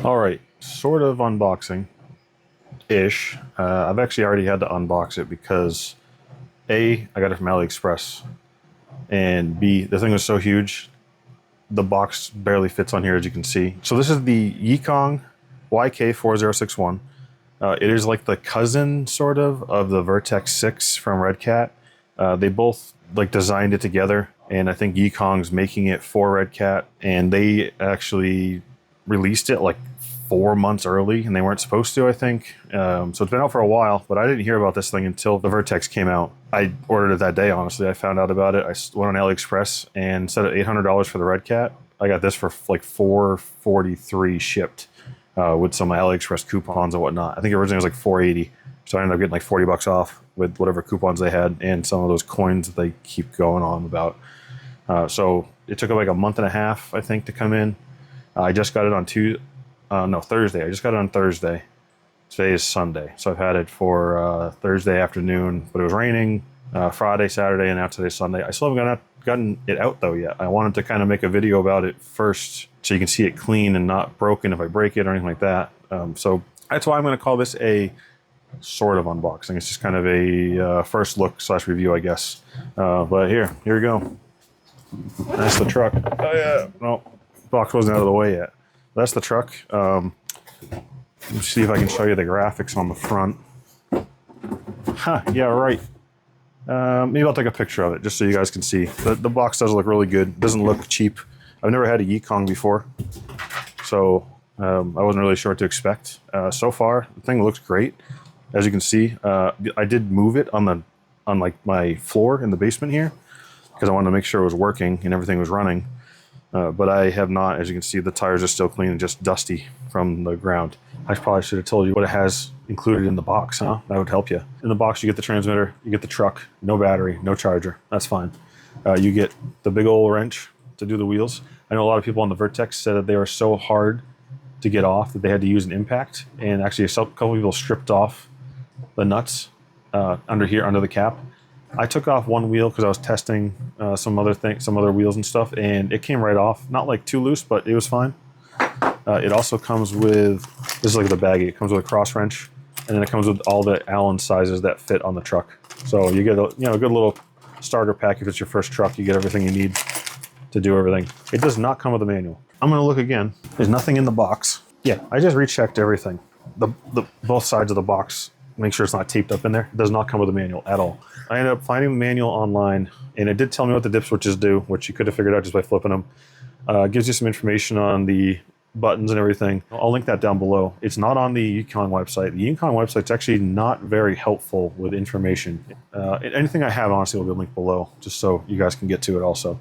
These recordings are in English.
All right, sort of unboxing-ish. I've actually already had to unbox it because A, I got it from AliExpress, and B, the thing was so huge, the box barely fits on here, as you can see. So this is the Yikong YK4061. It is like the cousin, sort of the Vertex 6 from Redcat. They both like designed it together, and I think Yikong's making it for Redcat, and they actually released it like 4 months early, and they weren't supposed to, I think. So it's been out for a while, but I didn't hear about this thing until the Vertex came out. I ordered it that day, honestly. I found out about it. I went on AliExpress and set it $800 for the Redcat. I got this for like $443 shipped with some AliExpress coupons and whatnot. I think originally it was like $480, so I ended up getting like 40 bucks off with whatever coupons they had and some of those coins that they keep going on about. So it took like a month and a half, I think, to come in. I just got it on Thursday. I just got it on Thursday. Today is Sunday, so I've had it for Thursday afternoon, but it was raining Friday, Saturday, and now today's Sunday. I still haven't gotten it out though yet. I wanted to kind of make a video about it first so you can see it clean and not broken if I break it or anything like that. So that's why I'm going to call this a sort of unboxing. It's just kind of a first look / review, I guess. But here we go. That's the truck. Oh yeah, no, box wasn't out of the way yet. That's the truck. Let's see if I can show you the graphics on the front. Yeah, right. Maybe I'll take a picture of it just so you guys can see. The box does look really good. It doesn't look cheap. I've never had a Yikong before, so I wasn't really sure what to expect. So far, the thing looks great. As you can see, I did move it on like my floor in the basement here because I wanted to make sure it was working and everything was running. But I have not. As you can see, the tires are still clean and just dusty from the ground. I probably should have told you what it has included in the box, huh? That would help you. In the box, you get the transmitter, you get the truck, no battery, no charger. That's fine. You get the big old wrench to do the wheels. I know a lot of people on the Vertex said that they were so hard to get off that they had to use an impact. And actually, a couple people stripped off the nuts under the cap. I took off one wheel because I was testing some other wheels and stuff, and it came right off. Not like too loose, but it was fine. It also comes with, this is like the baggie. It comes with a cross wrench, and then it comes with all the Allen sizes that fit on the truck. So you get a good little starter pack if it's your first truck. You get everything you need to do everything. It does not come with a manual. I'm gonna look again. There's nothing in the box. Yeah, I just rechecked everything. The both sides of the box. Make sure it's not taped up in there. It does not come with a manual at all. I ended up finding the manual online, and it did tell me what the dip switches do, which you could have figured out just by flipping them. Gives you some information on the buttons and everything. I'll link that down below. It's not on the Yikong website. The Yikong website's actually not very helpful with information. Anything I have, honestly, will be linked below, just so you guys can get to it also.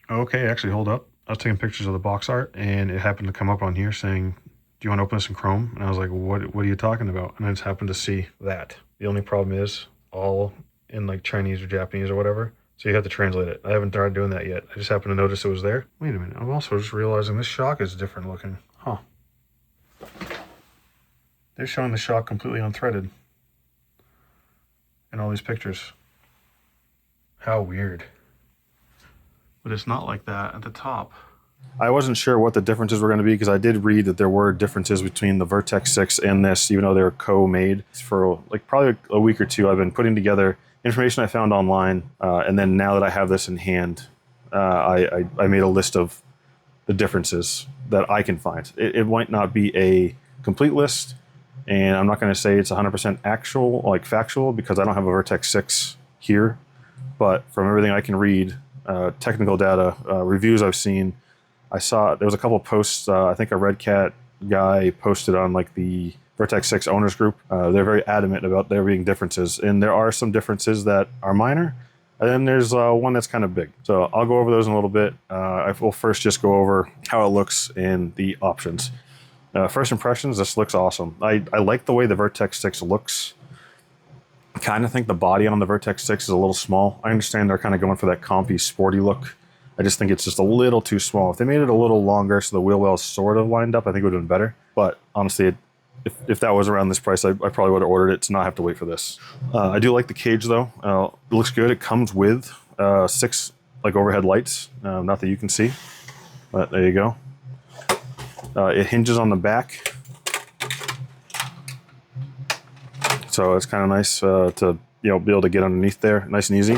Okay, actually, hold up. I was taking pictures of the box art, and it happened to come up on here saying, do you want to open this in Chrome? And I was like, what are you talking about? And I just happened to see that. The only problem is all in like Chinese or Japanese or whatever. So you have to translate it. I haven't tried doing that yet. I just happened to notice it was there. Wait a minute. I'm also just realizing this shock is different looking. Huh. They're showing the shock completely unthreaded in all these pictures. How weird. But it's not like that at the top. I wasn't sure what the differences were going to be because I did read that there were differences between the Vertex 6 and this, even though they were co-made. For like probably a week or two, I've been putting together information I found online, and then now that I have this in hand, I made a list of the differences that I can find. It might not be a complete list, and I'm not going to say it's 100% actual, like factual, because I don't have a Vertex 6 here, but from everything I can read, technical data, reviews I've seen, I saw there was a couple of posts. I think a Redcat guy posted on like the Vertex 6 owners group. They're very adamant about there being differences, and there are some differences that are minor, and then there's one that's kind of big. So I'll go over those in a little bit. I will first just go over how it looks and the options. First impressions, this looks awesome. I like the way the Vertex 6 looks. I kind of think the body on the Vertex 6 is a little small. I understand they're kind of going for that compy, sporty look. I just think it's just a little too small. If they made it a little longer so the wheel wells sort of lined up, I think it would have been better. But honestly, if that was around this price, I probably would have ordered it to not have to wait for this. I do like the cage though. It looks good. It comes with 6 like overhead lights. Not that you can see, but there you go. It hinges on the back, so it's kind of nice to be able to get underneath there, nice and easy.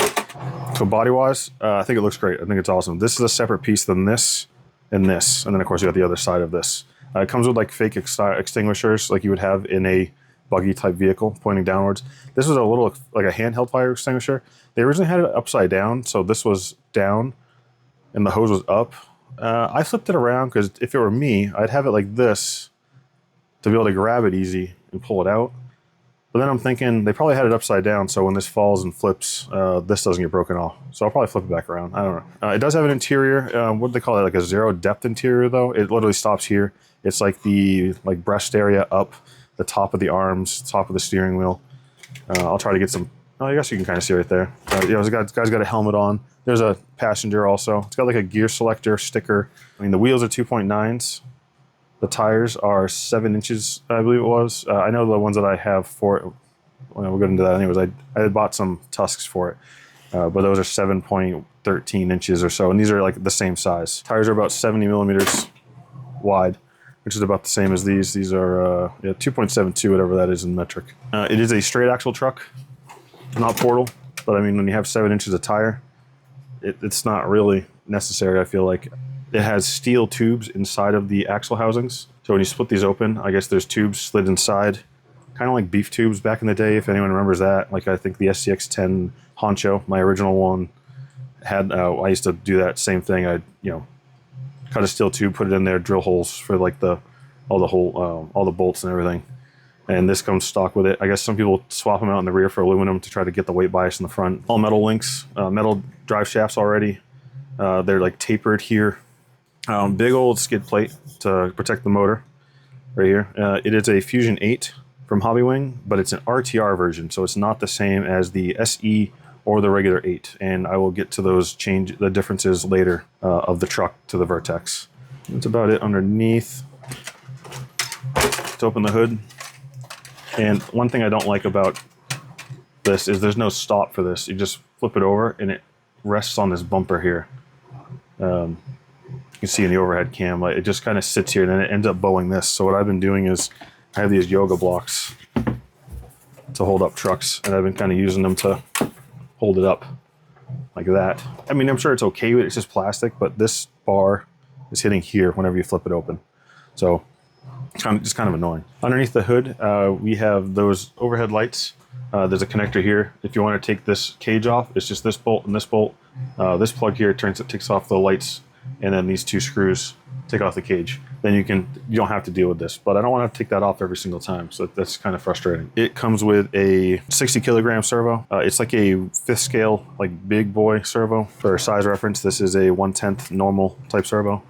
So body-wise, I think it looks great. I think it's awesome. This is a separate piece than this, and this, and then of course you got the other side of this. It comes with like fake extinguishers, like you would have in a buggy type vehicle, pointing downwards. This was a little like a handheld fire extinguisher. They originally had it upside down, so this was down, and the hose was up. I flipped it around because if it were me, I'd have it like this to be able to grab it easy and pull it out. But then I'm thinking they probably had it upside down, so when this falls and flips, this doesn't get broken off. So I'll probably flip it back around. I don't know. It does have an interior. What do they call it? Like a zero depth interior, though. It literally stops here. It's like the breast area up, the top of the arms, top of the steering wheel. I'll try to get some. Oh, I guess you can kind of see right there. This guy's got a helmet on. There's a passenger also. It's got like a gear selector sticker. I mean, the wheels are 2.9s. The tires are 7 inches, I believe it was. I know the ones that I have for it, well, we'll get into that anyways. I had bought some tusks for it, but those are 7.13 inches or so, and these are like the same size. Tires are about 70 millimeters wide, which is about the same as these. These are 2.72, whatever that is in metric. It is a straight axle truck, not portal, but I mean, when you have 7 inches of tire, it's not really necessary, I feel like. It has steel tubes inside of the axle housings. So when you split these open, I guess there's tubes slid inside, kind of like beef tubes back in the day, if anyone remembers that. Like I think the SCX-10 Honcho, my original one, had. I used to do that same thing. I'd cut a steel tube, put it in there, drill holes for like all the bolts and everything. And this comes stock with it. I guess some people swap them out in the rear for aluminum to try to get the weight bias in the front. All metal links, metal drive shafts already. They're like tapered here. Big old skid plate to protect the motor right here. It is a Fusion 8 from Hobbywing, but it's an RTR version, so it's not the same as the SE or the regular 8. And I will get to the differences later of the truck to the Vertex. That's about it underneath. Let's open the hood. And one thing I don't like about this is there's no stop for this. You just flip it over and it rests on this bumper here. You can see in the overhead cam, like it just kind of sits here and then it ends up bowing this. So what I've been doing is I have these yoga blocks to hold up trucks, and I've been kind of using them to hold it up like that. I mean, I'm sure it's okay with it, it's just plastic, but this bar is hitting here whenever you flip it open. So it's just kind of annoying. Underneath the hood, we have those overhead lights. There's a connector here. If you want to take this cage off, it's just this bolt and this bolt. This plug here takes off the lights, and then these two screws take off the cage. Then you don't have to deal with this, but I don't want to take that off every single time, so that's kind of frustrating. It comes with a 60 kilogram servo. It's like a 5th scale, like big boy servo. For size reference, this is a 1/10 normal type servo.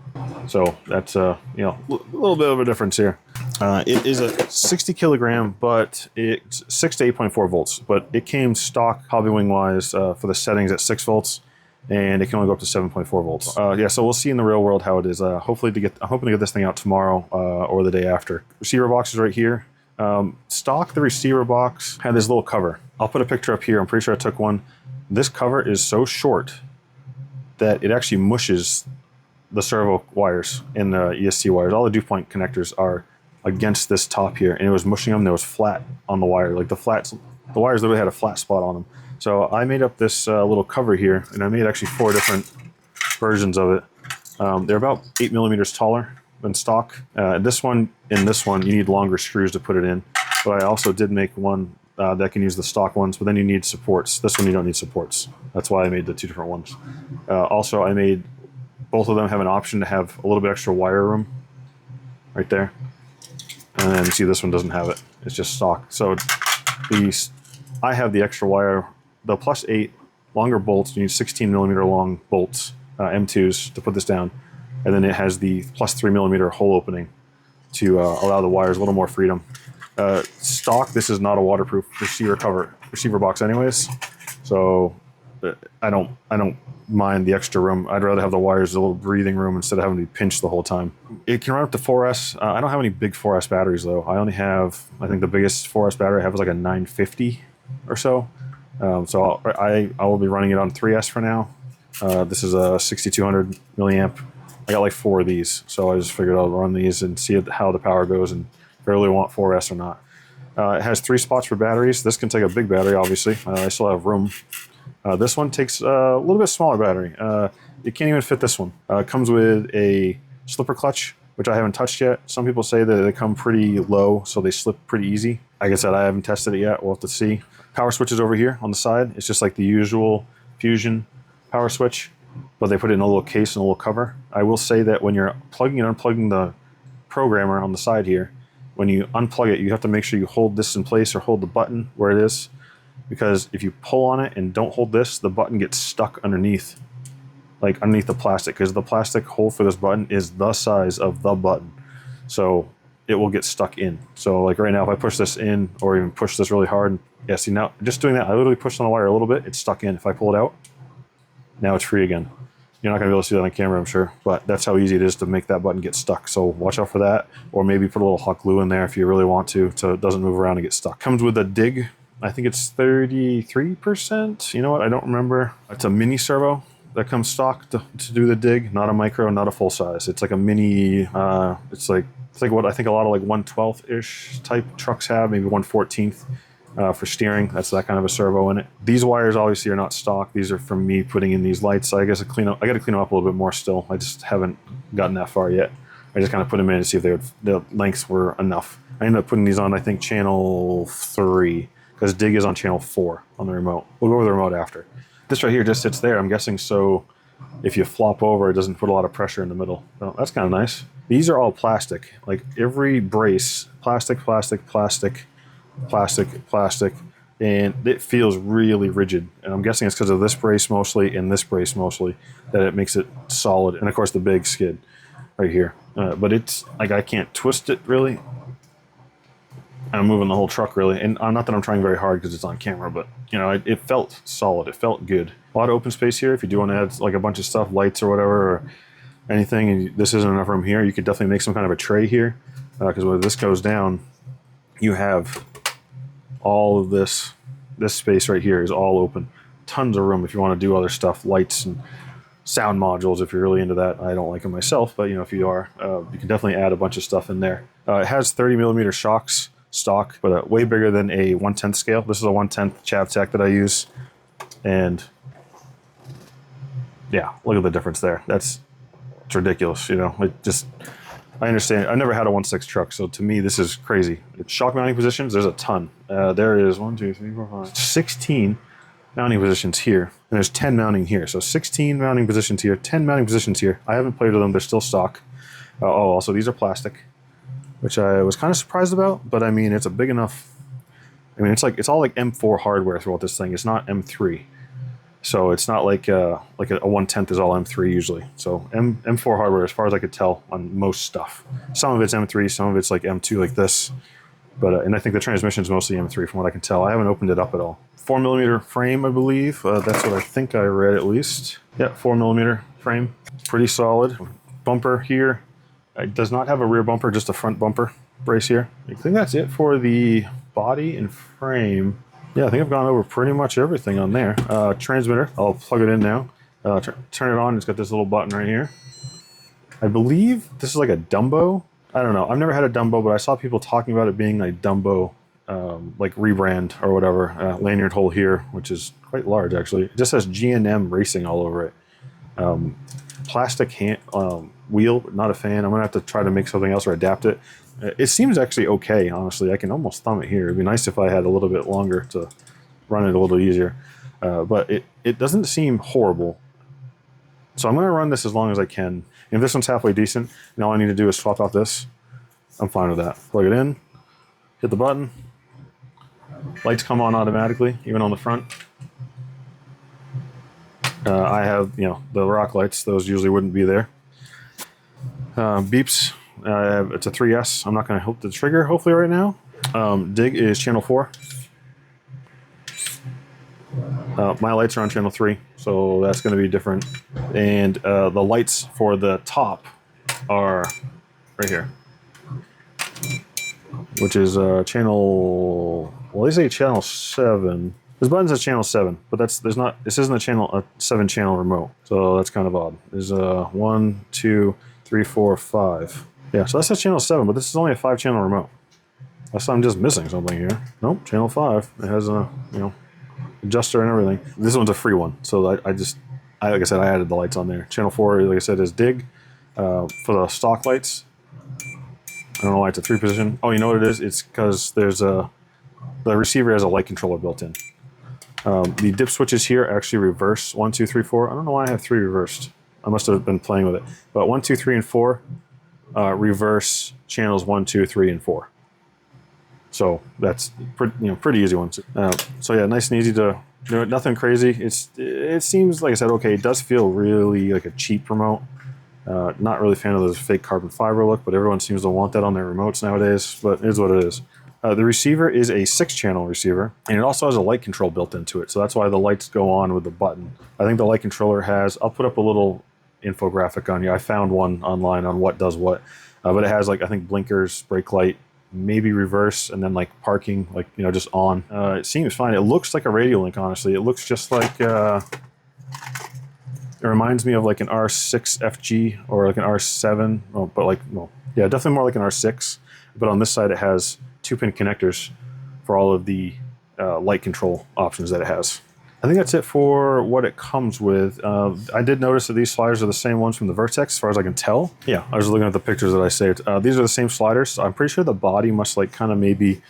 So that's a little bit of a difference here. It is a 60 kilogram, but it's 6 to 8.4 volts. But it came stock Hobbywing wise for the settings at 6 volts. And it can only go up to 7.4 volts. So we'll see in the real world how it is. I'm hoping to get this thing out tomorrow or the day after. Receiver box is right here. Stock, the receiver box had this little cover. I'll put a picture up here. I'm pretty sure I took one. This cover is so short that it actually mushes the servo wires and the ESC wires. All the dew point connectors are against this top here, and it was mushing them. There was flat on the wire. Like the wires literally had a flat spot on them. So I made up this little cover here, and I made actually 4 different versions of it. They're about 8 millimeters taller than stock. This one and this one, you need longer screws to put it in. But I also did make one that can use the stock ones, but then you need supports. This one you don't need supports. That's why I made the 2 different ones. Also, I made both of them have an option to have a little bit extra wire room right there. And then see, this one doesn't have it. It's just stock. So I have the extra wire. The +8 longer bolts, you need 16 millimeter long bolts, M2s, to put this down. And then it has the +3 millimeter hole opening to allow the wires a little more freedom. Stock, this is not a waterproof receiver box anyways. So I don't mind the extra room. I'd rather have the wires a little breathing room instead of having to be pinched the whole time. It can run up to 4S. I don't have any big 4S batteries though. I only have, I think the biggest 4S battery I have is like a 950 or so. So I will be running it on 3S for now. This is a 6200 milliamp I got like 4 of these, so I just figured I'll run these and see how the power goes and if I really want 4S or not. It has 3 spots for batteries. This can take a big battery, obviously. I still have room. This one takes a little bit smaller battery. It can't even fit this one. It comes with a slipper clutch, which I haven't touched yet. Some people say that they come pretty low, so they slip pretty easy. Like I said, I haven't tested it yet. We'll have to see. Power switch is over here on the side. It's just like the usual Fusion power switch, but they put it in a little case and a little cover. I will say that when you're plugging and unplugging the programmer on the side here, when you unplug it, you have to make sure you hold this in place or hold the button where it is, because if you pull on it and don't hold this, the button gets stuck underneath, like underneath the plastic, because the plastic hole for this button is the size of the button. So it will get stuck in. So like right now, if I push this in or even push this really hard, yeah, see now, just doing that, I literally pushed on the wire a little bit, it's stuck in. If I pull it out, now it's free again. You're not gonna be able to see that on camera, I'm sure, but that's how easy it is to make that button get stuck. So watch out for that, or maybe put a little hot glue in there if you really want to, so it doesn't move around and get stuck. Comes with a dig. I think it's 33%. You know what? I don't remember. It's a mini servo that comes stock to do the dig, not a micro, not a full size. It's like a mini. It's like what I think a lot of like 1/12-ish type trucks have, maybe 1/14 for steering. That's that kind of a servo in it. These wires obviously are not stock. These are from me putting in these lights. So I guess I got to clean them up a little bit more still. I just haven't gotten that far yet. I just kind of put them in to see if the lengths were enough. I ended up putting these on, I think, channel 3. Because dig is on channel 4 on the remote. We'll go over the remote after. This right here just sits there, I'm guessing, so if you flop over, it doesn't put a lot of pressure in the middle. So that's kind of nice. These are all plastic. Like every brace, plastic, plastic, plastic, plastic, plastic, and it feels really rigid. And I'm guessing it's because of this brace mostly and this brace mostly that it makes it solid. And of course the big skid right here. But it's like I can't twist it really. I'm moving the whole truck really, and not that I'm trying very hard because it's on camera, but you know, it felt solid, it felt good. A lot of open space here. If you do want to add like a bunch of stuff, lights or whatever, or anything, and this isn't enough room here, you could definitely make some kind of a tray here, because when this goes down, you have all of this space right here is all open. Tons of room if you want to do other stuff, lights and sound modules if you're really into that. I don't like them myself, but you know, if you are, you can definitely add a bunch of stuff in there. It has 30mm shocks stock, but way bigger than a 1/10 scale. This is a 1/10 Chavtech that I use, and yeah, look at the difference there. It's ridiculous, you know. I understand. I never had a 1/6 truck, so to me this is crazy. Shock mounting positions, there's a ton. There is 1, 2, 3, 4, 5, 16 mounting positions here, and there's 10 mounting here. So 16 mounting positions here, 10 mounting positions here. I haven't played with them; they're still stock. Also these are plastic, which I was kind of surprised about, but I mean, it's a big enough. I mean, it's all like M4 hardware throughout this thing. It's not M3, so it's not like a 1/10 is all M3 usually. So M4 hardware, as far as I could tell, on most stuff. Some of it's M3, some of it's like M2, like this. But and I think the transmission is mostly M3 from what I can tell. I haven't opened it up at all. 4mm frame, I believe. That's what I think I read at least. Yeah, 4mm frame, pretty solid. Bumper here. It does not have a rear bumper, just a front bumper brace here. I think that's it for the body and frame. Yeah, I think I've gone over pretty much everything on there. Transmitter, I'll plug it in now. Turn it on, it's got this little button right here. I believe this is like a Dumbo. I don't know, I've never had a Dumbo, but I saw people talking about it being a Dumbo, like rebrand or whatever. Lanyard hole here, which is quite large actually. It just says G&M Racing all over it. Plastic wheel, not a fan. I'm gonna have to try to make something else or adapt it. It seems actually okay, honestly. I can almost thumb it here. It'd be nice if I had a little bit longer to run it a little easier. But it doesn't seem horrible. So I'm gonna run this as long as I can. And if this one's halfway decent, and all I need to do is swap out this, I'm fine with that. Plug it in, hit the button. Lights come on automatically, even on the front. I have, you know, the rock lights. Those usually wouldn't be there. Beeps. It's a 3S. I'm not going to hit the trigger, hopefully, right now. Dig is channel 4. My lights are on channel 3, so that's going to be different. And the lights for the top are right here, which is channel, well, they say channel 7. This button says channel 7, but this isn't a 7 channel remote, so that's kind of odd. There's a 1, 2, 3, 4, 5. Yeah, so that says channel 7, but this is only a 5 channel remote. I'm just missing something here. Nope, channel 5. It has a adjuster and everything. This one's a free one, so like I said, I added the lights on there. Channel 4, like I said, is dig for the stock lights. I don't know why it's a 3 position. Oh, you know what it is? It's because the receiver has a light controller built in. The dip switches here actually reverse 1, 2, 3, 4. I don't know why I have 3 reversed. I must have been playing with it. But 1, 2, 3, and 4 reverse channels 1, 2, 3, and 4. So that's pretty easy one. So yeah, nice and easy to do. Nothing crazy. It seems, like I said, okay. It does feel really like a cheap remote. Not really a fan of those fake carbon fiber look, but everyone seems to want that on their remotes nowadays. But it is what it is. The receiver is a 6-channel receiver, and it also has a light control built into it. So that's why the lights go on with the button. I think the light controller has, I'll put up a little infographic on here. I found one online on what does what. But it has, like, I think blinkers, brake light, maybe reverse, and then like parking, like, just on. It seems fine. It looks like a radio link, honestly. It looks just like, it reminds me of like an R6 FG or like an R7, yeah, definitely more like an R6. But on this side, it has 2-pin connectors for all of the light control options that it has. I think that's it for what it comes with. I did notice that these sliders are the same ones from the Vertex, as far as I can tell. Yeah, I was looking at the pictures that I saved. These are the same sliders. So I'm pretty sure the body must like kind of maybe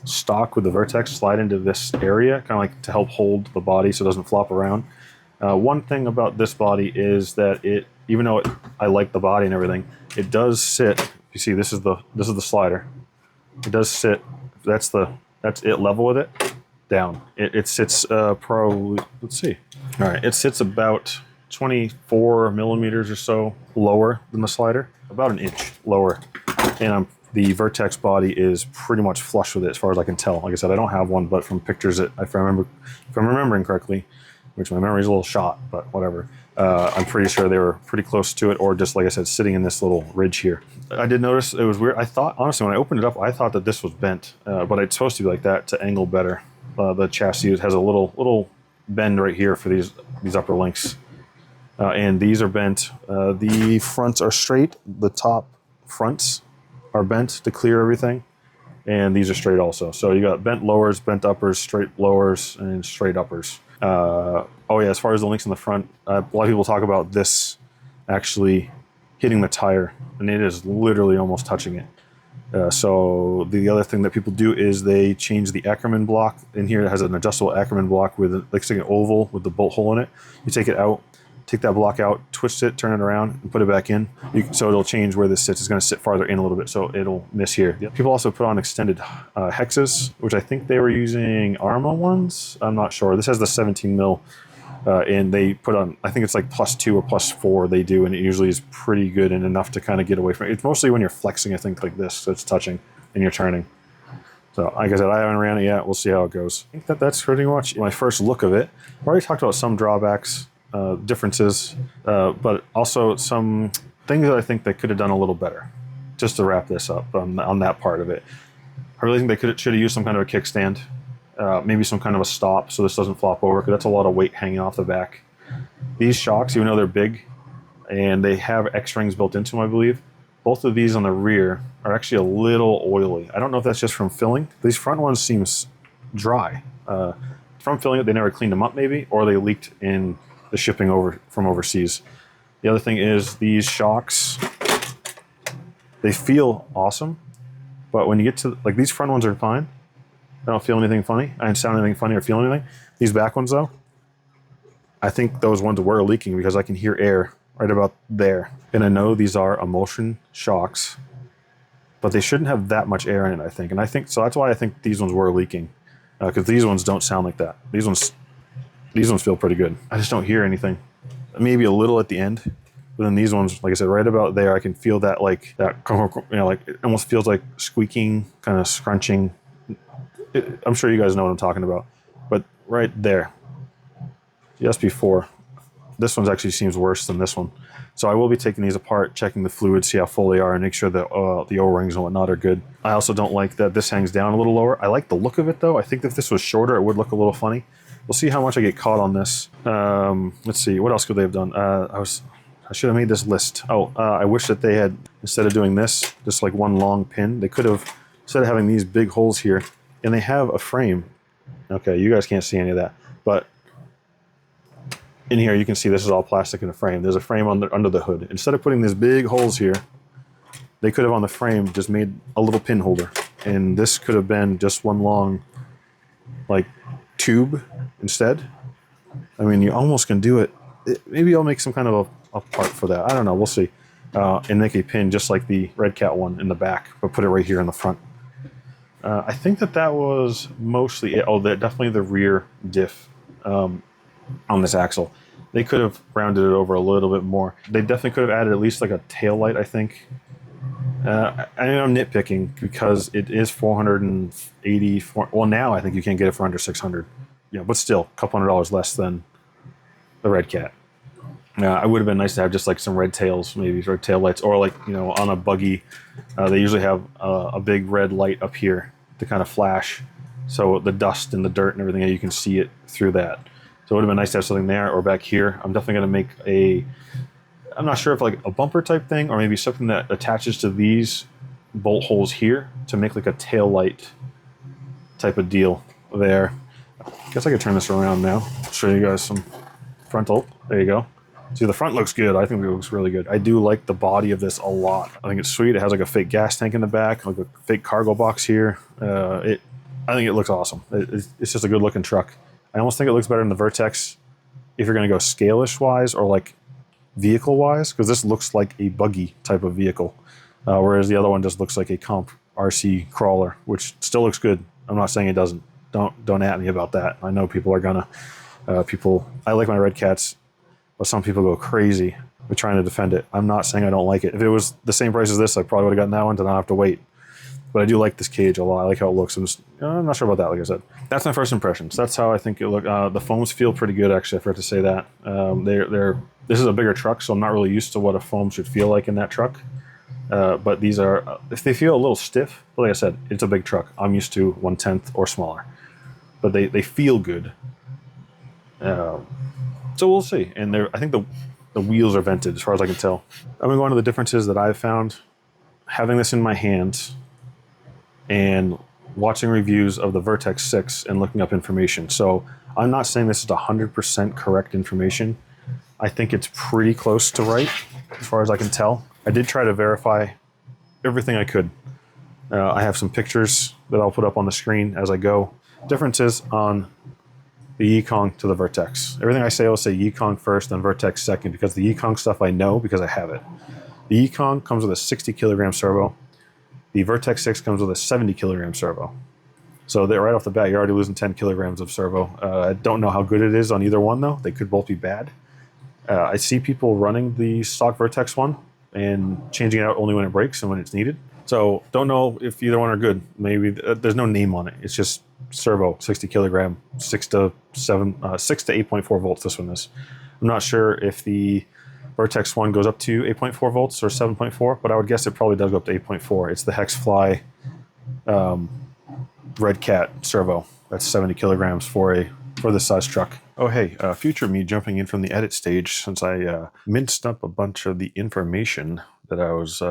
stock with the Vertex, slide into this area, kind of like to help hold the body so it doesn't flop around. One thing about this body is that even though I like the body and everything, it does sit. You see, this is the slider. It does sit. That's it level with it. Down. It sits probably, let's see. All right, it sits about 24 millimeters or so lower than the slider, about an inch lower. And the Vertex body is pretty much flush with it, as far as I can tell. Like I said, I don't have one, but from pictures that if I'm remembering correctly, which my memory's a little shot, but whatever. I'm pretty sure they were pretty close to it, or just, like I said, sitting in this little ridge here. I did notice it was weird. I thought, honestly, when I opened it up, I thought that this was bent, but it's supposed to be like that to angle better. The chassis has a little bend right here for these upper links, and these are bent. The fronts are straight. The top fronts are bent to clear everything, and these are straight also. So you got bent lowers, bent uppers, straight lowers, and straight uppers. Oh yeah, as far as the links in the front, a lot of people talk about this actually hitting the tire, and it is literally almost touching it. So the other thing that people do is they change the Ackerman block. In here it has an adjustable Ackerman block with like an oval with the bolt hole in it. You take it out, take that block out, twist it, turn it around, and put it back in. So it'll change where this sits. It's going to sit farther in a little bit, so it'll miss here. People also put on extended hexes, which I think they were using Arma ones. I'm not sure. This has the 17 mil. And they put on, I think it's like +2 or +4 they do, and it usually is pretty good and enough to kind of get away from it. It's mostly when you're flexing, I think, like this, so it's touching and you're turning. So like I said, I haven't ran it yet. We'll see how it goes. I think that's pretty much my first look of it. I've already talked about some drawbacks, differences, but also some things that I think they could have done a little better, just to wrap this up on that part of it. I really think they should have used some kind of a kickstand. Maybe some kind of a stop so this doesn't flop over, because that's a lot of weight hanging off the back. These shocks, even though they're big and they have X-rings built into them, I believe, both of these on the rear are actually a little oily. I don't know if that's just from filling. These front ones seem dry. From filling it, they never cleaned them up maybe, or they leaked in the shipping over from overseas. The other thing is these shocks, they feel awesome, but when you get to, like, these front ones are fine. I don't feel anything funny. I don't sound anything funny or feel anything. These back ones, though, I think those ones were leaking because I can hear air right about there. And I know these are emulsion shocks, but they shouldn't have that much air in it, I think. And I think, so that's why I think these ones were leaking, because these ones don't sound like that. These ones feel pretty good. I just don't hear anything. Maybe a little at the end, but then these ones, like I said, right about there, I can feel that, like, like it almost feels like squeaking, kind of scrunching. I'm sure you guys know what I'm talking about, but right there, just before, this one actually seems worse than this one. So I will be taking these apart, checking the fluids, see how full they are, and make sure that the O-rings and whatnot are good. I also don't like that this hangs down a little lower. I like the look of it, though. I think if this was shorter, it would look a little funny, we'll see how much I get caught on this. Let's see, what else could they have done? I should have made this list. Oh, I wish that they had, instead of doing this, just like one long pin, they could have, instead of having these big holes here, and they have a frame. Okay, you guys can't see any of that, but in here you can see this is all plastic in a frame. There's a frame under the hood. Instead of putting these big holes here, they could have on the frame just made a little pin holder, and this could have been just one long, like, tube instead. I mean, you almost can do it. Maybe I'll make some kind of a part for that. I don't know. We'll see. And make a pin just like the Redcat one in the back, but put it right here in the front. I think that was mostly it. Oh, definitely the rear diff on this axle. They could have rounded it over a little bit more. They definitely could have added at least like a tail light, I think. I know I'm nitpicking because it is 480. Well, now I think you can get it for under 600. Yeah, but still, a couple $100 less than the Redcat. It would have been nice to have just like some red tails, maybe, or tail lights, or like, you know, on a buggy, they usually have a big red light up here to kind of flash, so the dust and the dirt and everything, you can see it through that. So it would have been nice to have something there, or back here. I'm definitely going to make I'm not sure if like a bumper type thing, or maybe something that attaches to these bolt holes here to make like a tail light type of deal there. I guess I could turn this around now. Show you guys some frontal. There you go. See, the front looks good. I think it looks really good. I do like the body of this a lot. I think it's sweet. It has like a fake gas tank in the back, like a fake cargo box here. I think it looks awesome. It's just a good looking truck. I almost think it looks better than the Vertex if you're going to go scale-ish wise, or like vehicle wise, because this looks like a buggy type of vehicle, whereas the other one just looks like a comp RC crawler, which still looks good. I'm not saying it doesn't. Don't at me about that. I know people are gonna. I like my Redcats, but some people go crazy with trying to defend it. I'm not saying I don't like it. If it was the same price as this, I probably would have gotten that one, and I have to wait. But I do like this cage a lot. I like how it looks. I'm not sure about that, like I said. That's my first impressions. That's how I think it look. The foams feel pretty good, actually, I forgot to say that. This is a bigger truck, so I'm not really used to what a foam should feel like in that truck. But these are, if they feel a little stiff, like I said, it's a big truck. I'm used to 1/10 or smaller. But they feel good. So we'll see. And I think the wheels are vented, as far as I can tell. I'm going to go on to the differences that I've found having this in my hands and watching reviews of the Vertex 6 and looking up information. So I'm not saying this is 100% correct information. I think it's pretty close to right, as far as I can tell. I did try to verify everything I could. I have some pictures that I'll put up on the screen as I go. Differences on the Yikong to the Vertex. Everything I say, I'll say Yikong first, then Vertex second, because the Yikong stuff I know because I have it. The Yikong comes with a 60 kilogram servo. The Vertex 6 comes with a 70 kilogram servo. So right off the bat, you're already losing 10 kilograms of servo. I don't know how good it is on either one, though. They could both be bad. I see people running the stock Vertex one and changing it out only when it breaks and when it's needed. So don't know if either one are good. Maybe there's no name on it. It's just servo, 60 kilogram, 6 to 8.4 volts. This one is. I'm not sure if the Vertex one goes up to 8.4 volts or 7.4, but I would guess it probably does go up to 8.4. It's the Hexfly Redcat servo. That's 70 kilograms for this size truck. Oh, hey, future me jumping in from the edit stage, since I minced up a bunch of the information that I was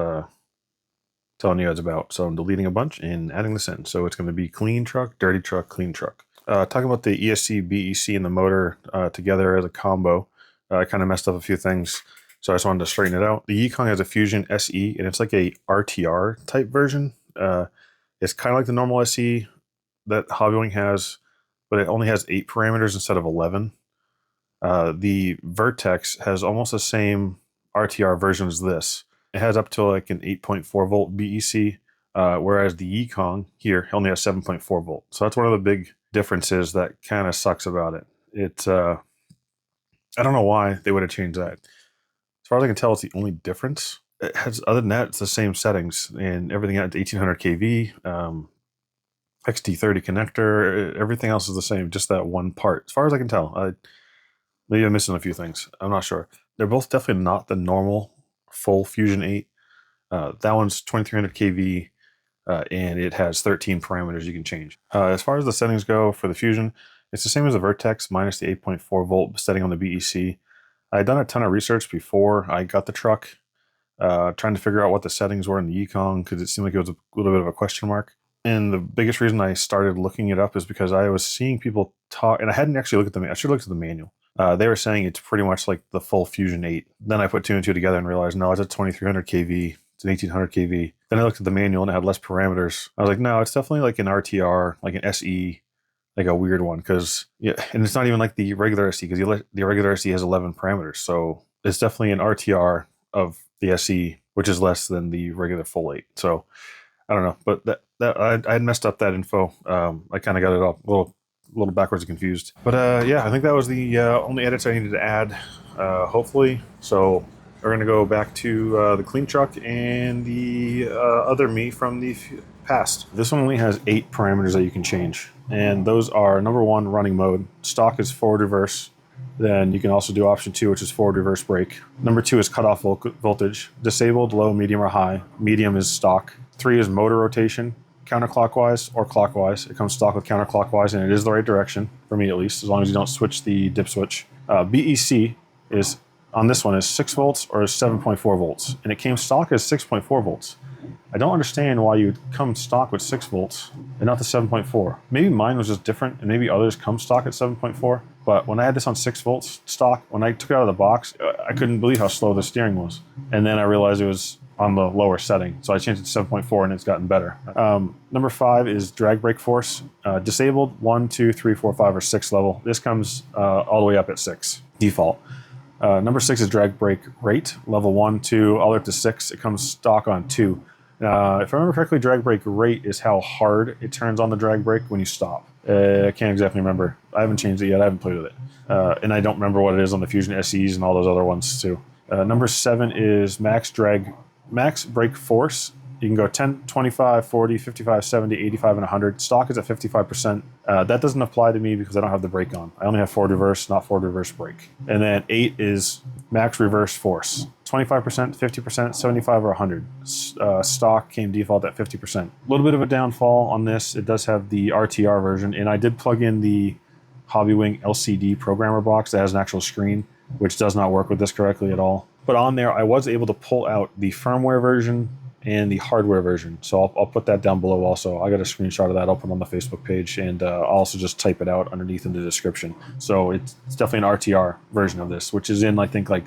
telling you guys about. So I'm deleting a bunch and adding this in. So it's going to be clean truck, dirty truck, clean truck. Talking about the ESC, BEC, and the motor together as a combo, I kind of messed up a few things. So I just wanted to straighten it out. The Yikong has a Fusion SE, and it's like a RTR type version. It's kind of like the normal SE that Hobbywing has, but it only has 8 parameters instead of 11. The Vertex has almost the same RTR version as this. It has up to like an 8.4 volt BEC, whereas the Yikong here only has 7.4 volt. So that's one of the big differences that kind of sucks about it. It's I don't know why they would have changed that. As far as I can tell, it's the only difference. It has, other than that, it's the same settings and everything at 1800 kV, XT30 connector, everything else is the same, just that one part. As far as I can tell, maybe I'm missing a few things. I'm not sure. They're both definitely not the normal full Fusion 8. That one's 2300 kV, and it has 13 parameters you can change. As far as the settings go for the Fusion, It's the same as the Vertex minus the 8.4 volt setting on the BEC. I had done a ton of research before I got the truck, trying to figure out what the settings were in the Yikong, because it seemed like it was a little bit of a question mark. And the biggest reason I started looking it up is because I was seeing people talk, and I hadn't actually looked at the, I should have looked at the manual. They were saying it's pretty much like the full Fusion 8. Then I put 2 and 2 together and realized, no, it's a 2300 kV. It's an 1800 kV. Then I looked at the manual and it had less parameters. I was like, no, it's definitely like an RTR, like an SE, like a weird one. Because, yeah, and it's not even like the regular SE, because the regular SE has 11 parameters. So it's definitely an RTR of the SE, which is less than the regular full 8. So I don't know, but I had messed up that info. I kind of got it all a little backwards and confused. But yeah, I think that was the only edits I needed to add, hopefully. So we're going to go back to the clean truck and the other me from the past. This one only has 8 parameters that you can change. And those are, number 1, running mode. Stock is forward reverse. Then you can also do option 2, which is forward reverse brake. Number 2 is cutoff voltage. Disabled, low, medium, or high. Medium is stock. 3 is motor rotation, counterclockwise or clockwise. It comes stock with counterclockwise, and it is the right direction, for me at least, as long as you don't switch the dip switch. BEC is, on this one, is 6 volts or 7.4 volts, and it came stock as 6.4 volts. I don't understand why you'd come stock with 6 volts and not the 7.4. Maybe mine was just different, and maybe others come stock at 7.4, but when I had this on 6 volts stock, when I took it out of the box, I couldn't believe how slow the steering was. And then I realized it was on the lower setting, so I changed it to 7.4 and it's gotten better. Number 5 is drag brake force. Disabled, 1, 2, 3, 4, 5, or 6 level. This comes all the way up at 6, default. Number 6 is drag brake rate, level 1, 2, all the way up to 6. It comes stock on 2. If I remember correctly, drag brake rate is how hard it turns on the drag brake when you stop. I can't exactly remember. I haven't changed it yet. I haven't played with it. And I don't remember what it is on the Fusion SEs and all those other ones too. Number 7 is max brake force. You can go 10, 25, 40, 55, 70, 85, and 100. Stock is at 55%. That doesn't apply to me because I don't have the brake on. I only have forward reverse, not forward reverse brake. And then 8 is max reverse force. 25%, 50%, 75, or 100. Stock came default at 50%. A little bit of a downfall on this. It does have the RTR version, and I did plug in the Hobbywing LCD programmer box that has an actual screen, which does not work with this correctly at all. But on there, I was able to pull out the firmware version and the hardware version. So I'll put that down below also. I got a screenshot of that. I'll put it on the Facebook page, and I'll also just type it out underneath in the description. So it's definitely an RTR version of this, which is in, I think, like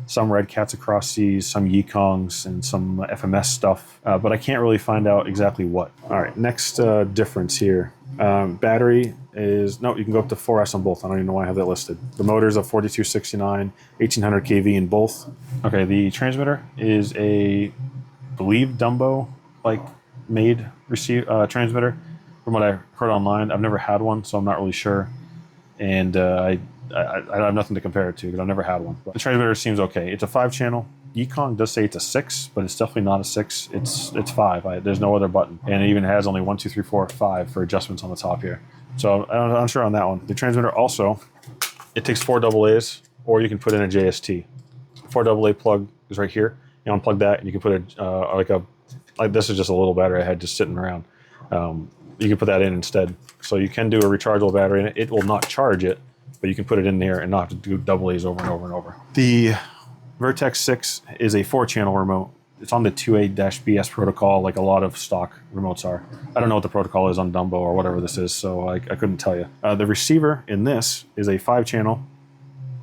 some Redcats across seas, some Yikongs, and some FMS stuff. But I can't really find out exactly what. All right, next difference here. Battery is, no, you can go up to 4S on both. I don't even know why I have that listed. The motor's a 4269, 1800 kV in both. Okay, the transmitter is a, I believe, Dumbo like made transmitter from what I heard online. I've never had one, so I'm not really sure. And I have nothing to compare it to because I've never had one. But the transmitter seems okay. It's a 5-channel. Yikong does say it's a 6, but it's definitely not a 6. It's 5. There's no other button, and it even has only 1, 2, 3, 4, 5 for adjustments on the top here. So I'm unsure on that one. The transmitter also, it takes 4 AA's, or you can put in a JST. 4 AA plug is right here. You unplug that, and you can put like this is just a little battery I had just sitting around. You can put that in instead. So you can do a rechargeable battery, and it will not charge it, but you can put it in there and not have to do AA's over and over and over. The Vertex 6 is a 4-channel remote. It's on the 2A-BS protocol, like a lot of stock remotes are. I don't know what the protocol is on Dumbo or whatever this is, so I couldn't tell you. The receiver in this is a 5-channel,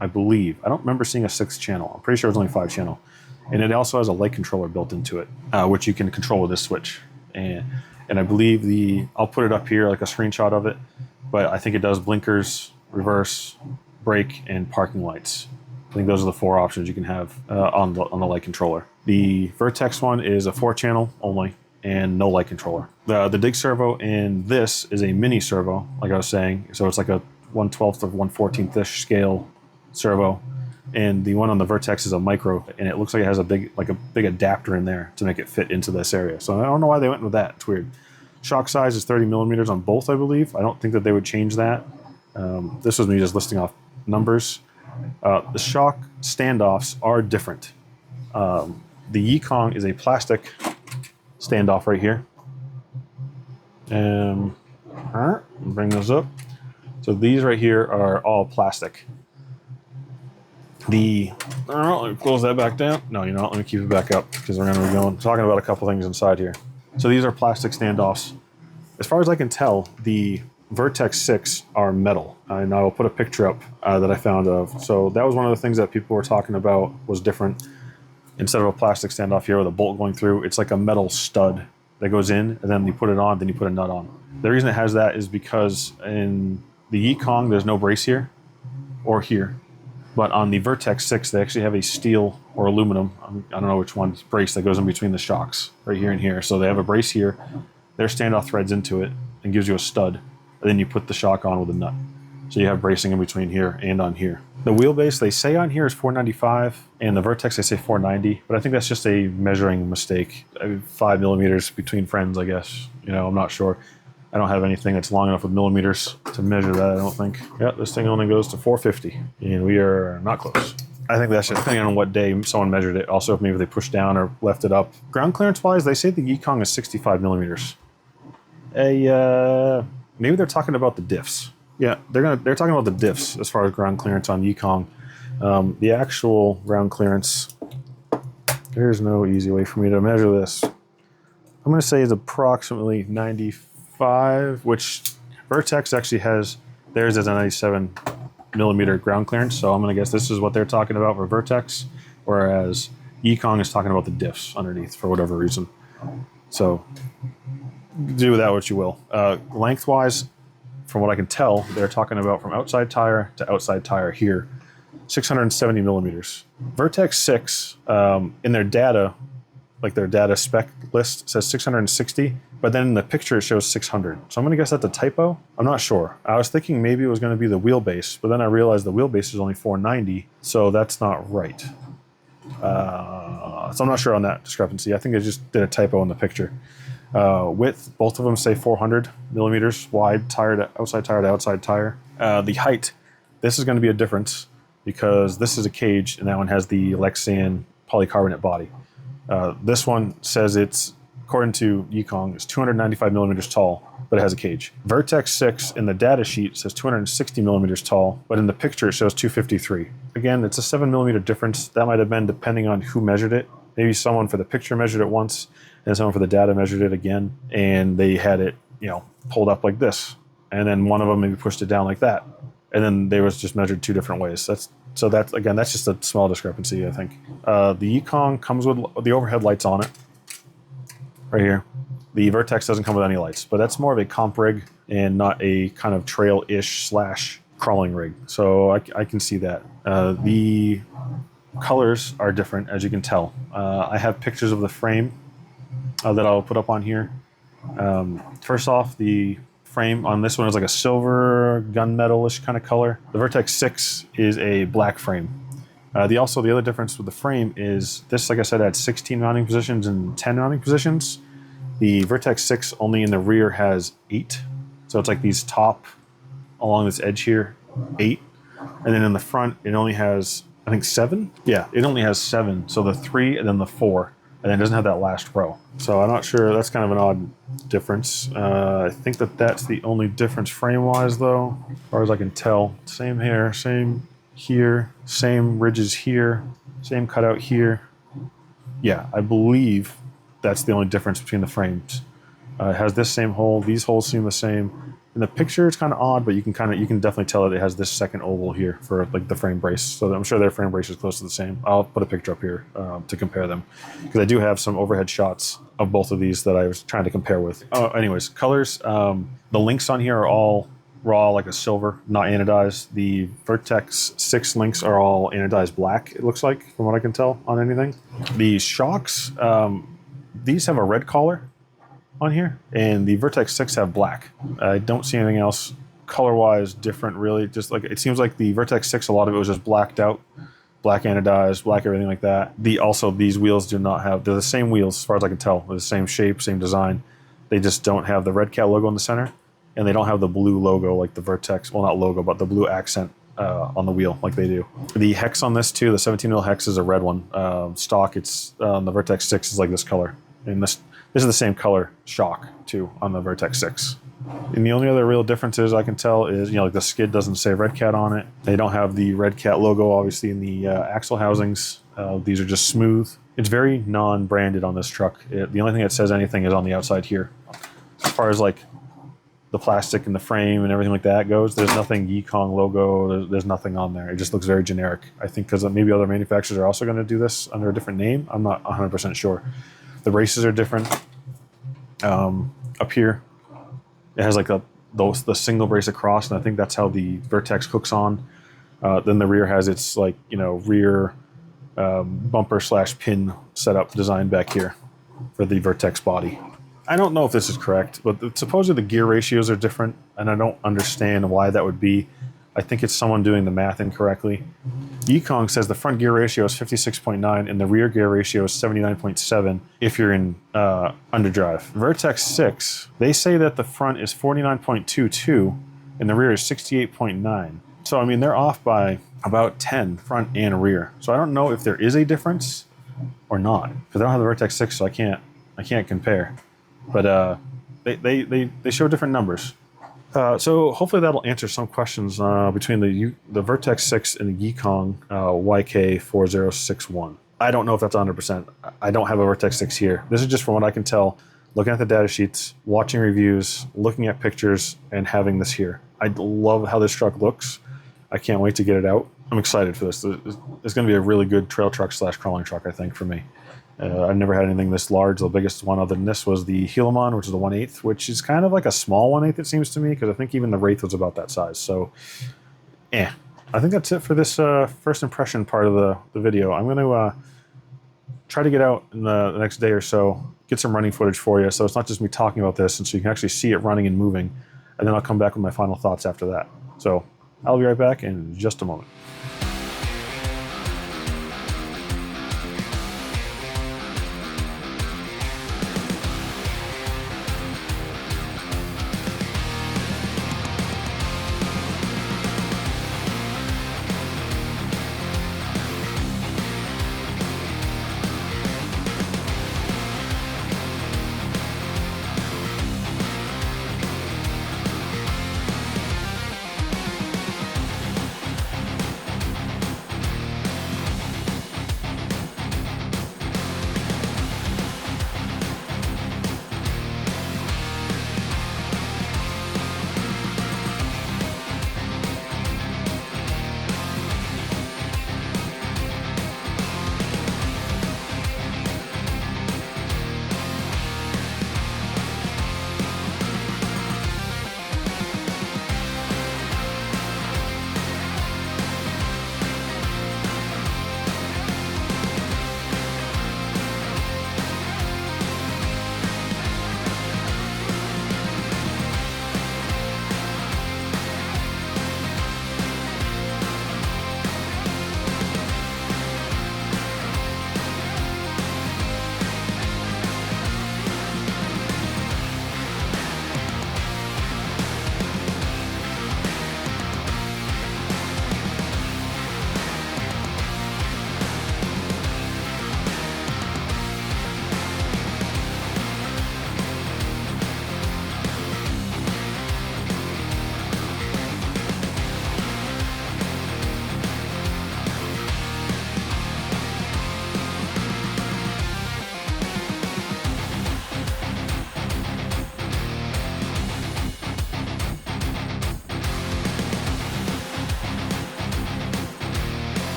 I believe. I don't remember seeing a 6th channel. I'm pretty sure it's only 5-channel. And it also has a light controller built into it, which you can control with this switch. And I believe I'll put it up here, like a screenshot of it, but I think it does blinkers, reverse, brake, and parking lights. I think those are the 4 options you can have on the light controller. The Vertex one is a 4-channel only and no light controller. The Dig Servo in this is a mini servo, like I was saying. So it's like a 1/12 of 1/14th-ish scale servo. And the one on the Vertex is a micro, and it looks like it has a big adapter in there to make it fit into this area. So I don't know why they went with that. It's weird. Shock size is 30 millimeters on both, I believe. I don't think that they would change that. This was me just listing off numbers. The shock standoffs are different. The Yikong is a plastic standoff right here. Bring those up. It's So these right here are all plastic. Let me close that back down. No, you know what? Let me keep it back up because we're going to be talking about a couple things inside here. So these are plastic standoffs. As far as I can tell, the Vertex 6 are metal, and I will put a picture up that I found of. So that was one of the things that people were talking about was different. Instead of a plastic standoff here with a bolt going through, it's like a metal stud that goes in, and then you put it on, then you put a nut on. The reason it has that is because in the Yikong, there's no brace here or here. But on the Vertex 6, they actually have a steel or aluminum, I don't know which one, brace that goes in between the shocks, right here and here. So they have a brace here, their standoff threads into it and gives you a stud, and then you put the shock on with a nut. So you have bracing in between here and on here. The wheelbase, they say on here is 495, and the Vertex, they say 490, but I think that's just a measuring mistake. 5 millimeters between friends, I guess. You know, I'm not sure. I don't have anything that's long enough with millimeters to measure that, I don't think. Yeah, this thing only goes to 450, and we are not close. I think that's just depending on what day someone measured it. Also, if maybe they pushed down or left it up. Ground clearance-wise, they say the Yikong is 65 millimeters. Maybe they're talking about the diffs. Yeah, they're talking about the diffs as far as ground clearance on Yikong. The actual ground clearance, there's no easy way for me to measure this. I'm going to say is approximately 95, which Vertex actually has theirs as a 97 millimeter ground clearance. So I'm going to guess this is what they're talking about for Vertex, whereas Yikong is talking about the diffs underneath for whatever reason. So do with that what you will. Lengthwise, from what I can tell, they're talking about from outside tire to outside tire here, 670 millimeters. Vertex 6, in their data, like their data spec list, says 660, but then in the picture it shows 600. So I'm going to guess that's a typo. I'm not sure. I was thinking maybe it was going to be the wheelbase, but then I realized the wheelbase is only 490, so that's not right. So I'm not sure on that discrepancy. I think I just did a typo in the picture. Width, both of them say 400 millimeters wide, tire to outside tire. The height, this is going to be a difference because this is a cage and that one has the Lexan polycarbonate body. This one says it's, according to Yikong, is 295 millimeters tall, but it has a cage. Vertex 6 in the data sheet says 260 millimeters tall, but in the picture it shows 253. Again, it's a 7 millimeter difference. That might have been depending on who measured it. Maybe someone for the picture measured it once, and someone for the data measured it again, and they had it, you know, pulled up like this, and then one of them maybe pushed it down like that, and then they was just measured two different ways. That's again, that's just a small discrepancy, I think. The Yikong comes with the overhead lights on it, right here. The Vertex doesn't come with any lights, but that's more of a comp rig and not a kind of trail-ish / crawling rig. So I can see that. The colors are different, as you can tell. I have pictures of the frame that I'll put up on here. First off, the frame on this one is like a silver gunmetal-ish kind of color. The Vertex 6 is a black frame. The other difference with the frame is this, like I said, had 16 mounting positions and 10 mounting positions. The Vertex 6 only in the rear has 8. So it's like these top along this edge here, 8. And then in the front, it only has, I think, 7? Yeah, it only has 7. So the 3 and then the 4. And then it doesn't have that last row. So I'm not sure, that's kind of an odd difference. I think that's the only difference frame-wise, though, as far as I can tell. Same here, same here, same ridges here, same cutout here. Yeah, I believe that's the only difference between the frames. It has this same hole, these holes seem the same. In the picture, it's kind of odd, but you can definitely tell that it has this second oval here for like the frame brace. So I'm sure their frame brace is close to the same. I'll put a picture up here to compare them, because I do have some overhead shots of both of these that I was trying to compare with. Anyways, colors. The links on here are all raw, like a silver, not anodized. The Vertex 6 links are all anodized black, it looks like, from what I can tell on anything. The shocks, these have a red collar on here, and the Vertex 6 have black. I don't see anything else color-wise different, really. Just like, it seems like the Vertex 6, a lot of it was just blacked out, black anodized, black everything like that. Also, these wheels do not have, they're the same wheels as far as I can tell. They're the same shape, same design. They just don't have the Redcat logo in the center, and they don't have the blue logo like the Vertex, well, not logo, but the blue accent on the wheel like they do. The hex on this too, the 17 mil hex is a red one. Stock, it's the Vertex 6 is like this color, and this is the same color shock too on the Vertex 6. And the only other real differences I can tell is, like the skid doesn't say Redcat on it. They don't have the Redcat logo, obviously, in the axle housings. These are just smooth. It's very non-branded on this truck. The only thing that says anything is on the outside here. As far as like the plastic and the frame and everything like that goes, there's nothing Yikong logo. There's nothing on there. It just looks very generic. I think because maybe other manufacturers are also going to do this under a different name. I'm not 100% sure. The races are different. Up here, it has like the single brace across, and I think that's how the Vertex hooks on. Then the rear has its like rear bumper / pin setup designed back here for the Vertex body. I don't know if this is correct, but supposedly the gear ratios are different, and I don't understand why that would be. I think it's someone doing the math incorrectly. Yikong says the front gear ratio is 56.9 and the rear gear ratio is 79.7 if you're in underdrive. Vertex 6, they say that the front is 49.22 and the rear is 68.9. So, I mean, they're off by about 10 front and rear. So I don't know if there is a difference or not, because I don't have the Vertex 6, so I can't compare. But they show different numbers. So hopefully that'll answer some questions between the Vertex 6 and the Yikong YK4061. I don't know if that's 100%. I don't have a Vertex 6 here. This is just from what I can tell, looking at the data sheets, watching reviews, looking at pictures, and having this here. I love how this truck looks. I can't wait to get it out. I'm excited for this. It's going to be a really good trail truck / crawling truck, I think, for me. I've never had anything this large. The biggest one other than this was the Helaman, which is the 1/8, which is kind of like a small 1/8, it seems to me, because I think even the Wraith was about that size. So, I think that's it for this first impression part of the video. I'm going to try to get out in the next day or so, get some running footage for you, so it's not just me talking about this, and so you can actually see it running and moving, and then I'll come back with my final thoughts after that. So, I'll be right back in just a moment.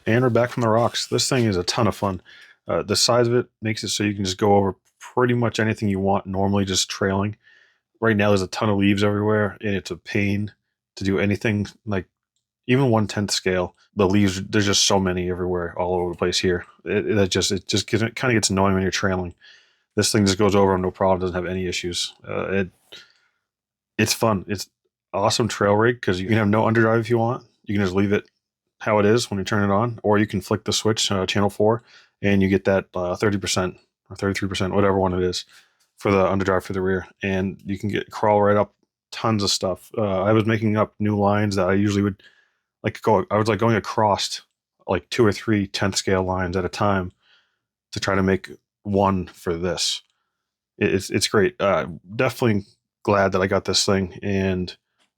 And we're back from the rocks. This thing is a ton of fun. The size of it makes it so you can just go over pretty much anything you want normally just trailing. Right now there's a ton of leaves everywhere, and it's a pain to do anything like even 1/10 scale. The leaves, there's just so many everywhere, all over the place here. It just kind of gets annoying when you're trailing. This thing just goes over them no problem, doesn't have any issues. It's fun. It's awesome trail rig because you can have no underdrive if you want. You can just leave it how it is when you turn it on, or you can flick the switch, channel 4, and you get that 30% or 33%, whatever one it is, for the underdrive for the rear, and you can crawl right up tons of stuff. I was making up new lines that I usually would I was like going across like 2 or 3 10th scale lines at a time to try to make one for this. It's great. Definitely glad that I got this thing, and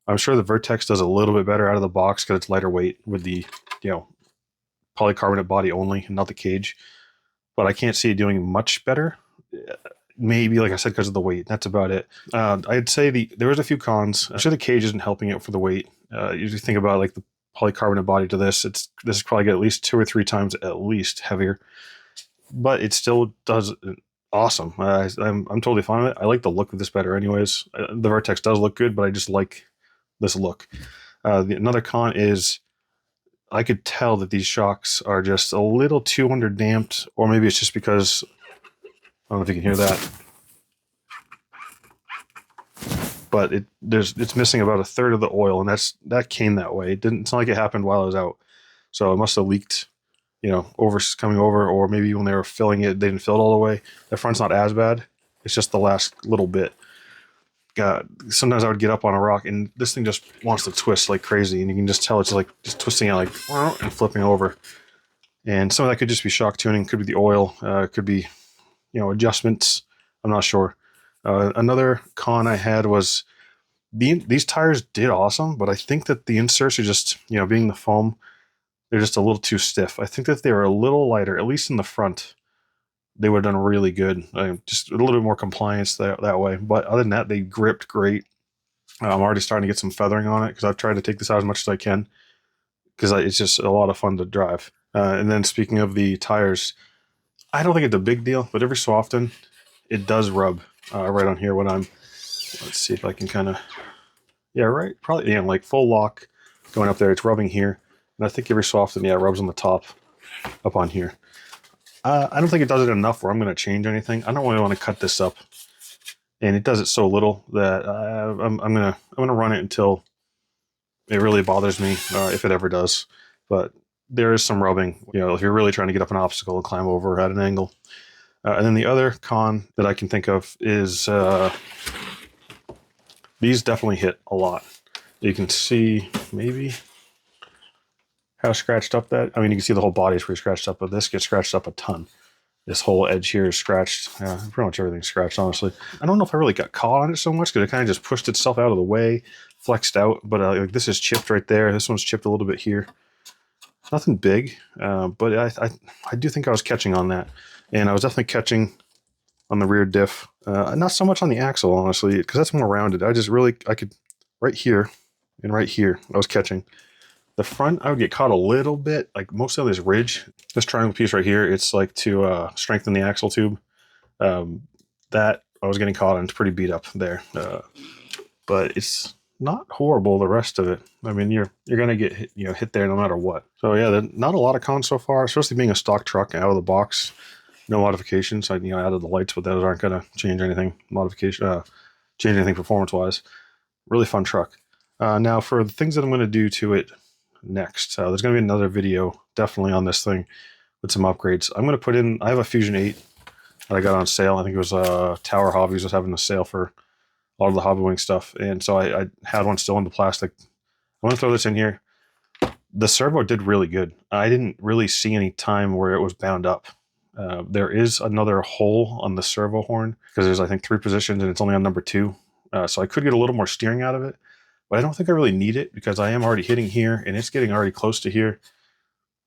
I'm sure the Vertex does a little bit better out of the box because it's lighter weight with the, polycarbonate body only, and not the cage. But I can't see it doing much better. Maybe, like I said, because of the weight. That's about it. I'd say there was a few cons. I'm sure the cage isn't helping it for the weight. You think about like the polycarbonate body to this. This is probably get at least 2 or 3 times at least heavier, but it still does awesome. I'm totally fine with it. I like the look of this better, anyways. The Vertex does look good, but I just like this look. Another con is I could tell that these shocks are just a little too underdamped, or maybe it's just because I don't know if you can hear that, but it's missing about 1/3 of the oil, and that came that way. It's not like it happened while I was out, so it must have leaked, coming over, or maybe when they were filling it, they didn't fill it all the way. The front's not as bad. It's just the last little bit. God, sometimes I would get up on a rock, and this thing just wants to twist like crazy, and you can just tell it's like just twisting out like and flipping over. And some of that could just be shock tuning, could be the oil, could be adjustments. I'm not sure. Another con I had was these tires did awesome, but I think that the inserts are just, being the foam, they're just a little too stiff. I think that if they were a little lighter, at least in the front, they would have done really good. Just a little bit more compliance that way. But other than that, they gripped great. I'm already starting to get some feathering on it because I've tried to take this out as much as I can because it's just a lot of fun to drive. And then speaking of the tires, I don't think it's a big deal, but every so often it does rub right on here when let's see if I can kind of, probably, like full lock going up there, it's rubbing here. And I think every so often, it rubs on the top up on here. I don't think it does it enough where I'm going to change anything. I don't really want to cut this up, and it does it so little that I'm gonna run it until it really bothers me, if it ever does. But there is some rubbing, if you're really trying to get up an obstacle and climb over at an angle. And then the other con that I can think of is these definitely hit a lot. You can see maybe how scratched up that. I mean, you can see the whole body is pretty scratched up, but this gets scratched up a ton. This whole edge here is scratched. Pretty much everything's scratched, honestly. I don't know if I really got caught on it so much because it kind of just pushed itself out of the way, flexed out. But like this is chipped right there. This one's chipped a little bit here. Nothing big, but I do think I was catching on that. And I was definitely catching on the rear diff. Not so much on the axle, honestly, because that's more rounded. I could, right here and right here, I was catching. The front, I would get caught a little bit, like most of this ridge, this triangle piece right here, it's like to strengthen the axle tube. That I was getting caught on, it's pretty beat up there. But it's not horrible, the rest of it. I mean, you're gonna get hit there no matter what. So yeah, not a lot of cons so far, especially being a stock truck out of the box. No modifications. I added the lights, but those aren't gonna change anything change anything performance wise. Really fun truck. Now for the things that I'm gonna do to it next, there's gonna be another video definitely on this thing with some upgrades. I'm gonna put in, I have a Fusion 8 that I got on sale. I think it was Tower Hobbies was having a sale for a lot of the Hobbywing stuff, and so I had one still in the plastic. I'm gonna throw this in here. The servo did really good. I didn't really see any time where it was bound up. There is another hole on the servo horn because there's, I think, 3 positions and it's only on number 2. So I could get a little more steering out of it, but I don't think I really need it because I am already hitting here and it's getting already close to here.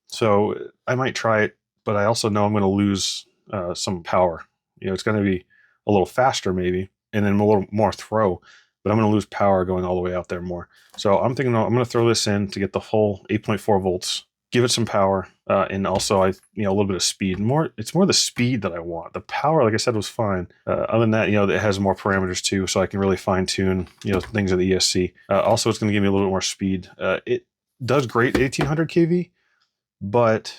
So I might try it, but I also know I'm going to lose some power. It's going to be a little faster maybe, and then a little more throw, but I'm going to lose power going all the way out there more. So I'm thinking I'm going to throw this in to get the full 8.4 volts, give it some power, and also a little bit of speed. It's more the speed that I want. The power, like I said, was fine. Other than that, it has more parameters too, so I can really fine tune things in the ESC. Also, it's going to give me a little bit more speed. It does great 1800 kV, but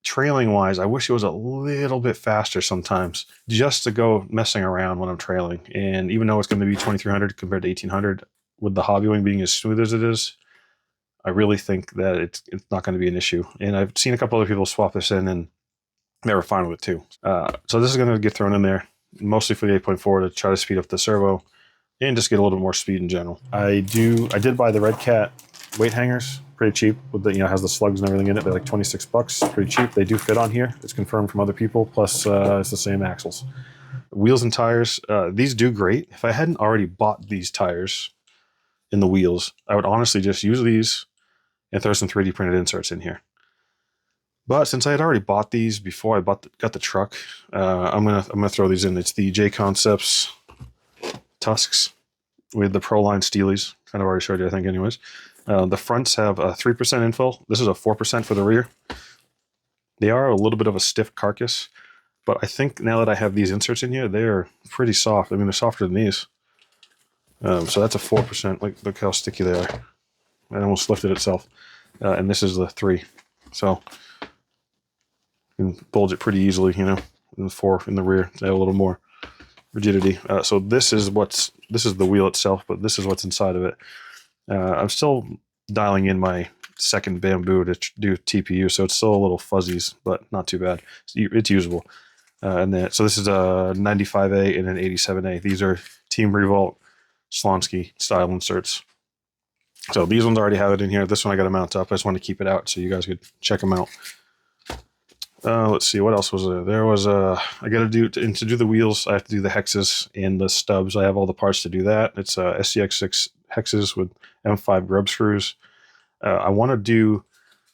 trailing wise, I wish it was a little bit faster sometimes, just to go messing around when I'm trailing. And even though it's going to be 2300 compared to 1800, with the Hobbywing being as smooth as it is, I really think that it's not going to be an issue. And I've seen a couple other people swap this in, and they were fine with it too. So this is going to get thrown in there, mostly for the 8.4 to try to speed up the servo and just get a little bit more speed in general. I did buy the Redcat weight hangers, pretty cheap. With the has the slugs and everything in it. They're like $26, pretty cheap. They do fit on here. It's confirmed from other people. Plus, it's the same axles. Wheels and tires. These do great. If I hadn't already bought these tires in the wheels, I would honestly just use these and throw some 3D printed inserts in here. But since I had already bought these before I got the truck, I'm gonna throw these in. It's the J Concepts Tusks with the Proline Steelies. Kind of already showed you, I think, anyways. The fronts have a 3% infill. This is a 4% for the rear. They are a little bit of a stiff carcass, but I think now that I have these inserts in here, they are pretty soft. I mean, they're softer than these. So that's a 4%. Look how sticky they are. It almost lifted itself. And this is the 3. So you can bulge it pretty easily, in the 4 in the rear. They have a little more rigidity. So this is the wheel itself, but this is what's inside of it. I'm still dialing in my second bamboo to do TPU, so it's still a little fuzzies, but not too bad. It's usable. So this is a 95A and an 87A. These are Team Revolt Slonsky style inserts. So these ones already have it in here. This one I got to mount up. I just want to keep it out so you guys could check them out. Let's see, what else was there? There was I got to do the wheels. I have to do the hexes and the stubs. I have all the parts to do that. It's SCX6 hexes with M5 grub screws. I want to do